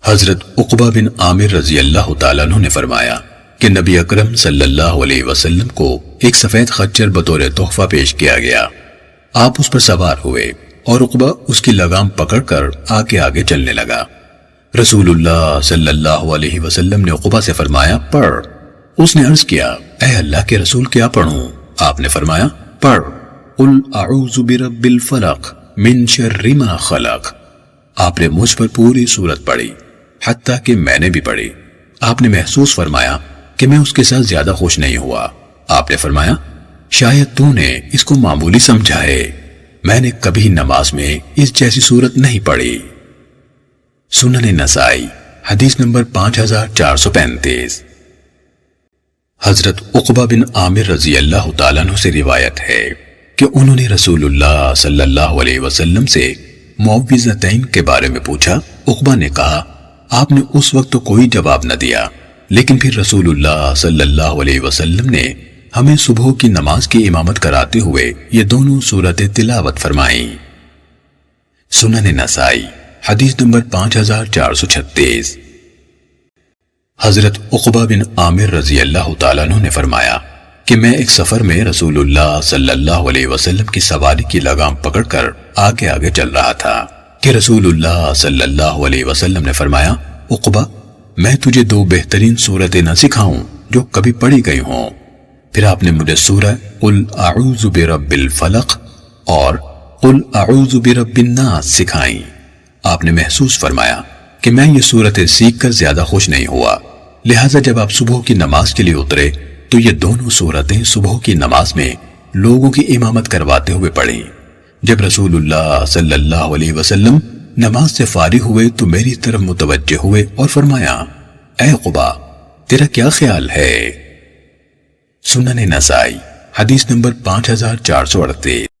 حضرت عقبہ بن عامر رضی اللہ تعالیٰ عنہ نے فرمایا کہ نبی اکرم صلی اللہ علیہ وسلم کو ایک سفید خچر بطور تحفہ پیش کیا گیا۔ آپ اس پر سوار ہوئے اور عقبہ اس کی لگام پکڑ کر آگے آگے چلنے لگا۔ رسول اللہ صلی اللہ علیہ وسلم نے عقبہ سے فرمایا پڑھ۔ اس نے عرض کیا اے اللہ کے رسول کیا پڑھوں؟ آپ نے فرمایا پڑھ قل اعوذ برب الفلق من شر ما خلق۔ آپ نے مجھ پر پوری سورت پڑھی حتیٰ کہ میں نے بھی پڑھی۔ آپ نے محسوس فرمایا کہ میں اس کے ساتھ زیادہ خوش نہیں ہوا۔ آپ نے فرمایا شاید تو نے اس کو معمولی سمجھا ہے، میں نے کبھی نماز میں اس جیسی سورت نہیں پڑھی۔ سنن نسائی حدیث نمبر 5435۔ حضرت عقبہ بن عامر رضی اللہ تعالیٰ عنہ سے روایت ہے کہ انہوں نے رسول اللہ صلی اللہ علیہ وسلم سے معوذتین کے بارے میں پوچھا۔ عقبہ نے کہا آپ نے اس وقت تو کوئی جواب نہ دیا، لیکن پھر رسول اللہ صلی اللہ علیہ وسلم نے ہمیں صبح کی نماز کی امامت کراتے ہوئے یہ دونوں سورتیں تلاوت فرمائیں۔ سنن نسائی حدیث نمبر 5436۔ حضرت عقبہ بن عامر رضی اللہ تعالیٰ عنہ نے فرمایا کہ میں ایک سفر میں رسول اللہ صلی اللہ علیہ وسلم کی سواری کی لگام پکڑ کر آگے آگے چل رہا تھا کہ رسول اللہ صلی اللہ علیہ وسلم نے فرمایا عقبہ میں تجھے دو بہترین سورتیں نہ سکھاؤں جو کبھی پڑھی گئی ہوں؟ پھر آپ نے مجھے سورہ قل اعوذ برب الفلق اور قل اعوذ برب الناس سکھائیں۔ آپ نے محسوس فرمایا کہ میں یہ سورتیں سیکھ کر زیادہ خوش نہیں ہوا، لہٰذا جب آپ صبح کی نماز کے لیے اترے تو یہ دونوں سورتیں صبح کی نماز میں لوگوں کی امامت کرواتے ہوئے پڑھیں۔ جب رسول اللہ صلی اللہ علیہ وسلم نماز سے فارغ ہوئے تو میری طرف متوجہ ہوئے اور فرمایا اے عقبہ تیرا کیا خیال ہے؟ سنن نسائی حدیث نمبر 5438۔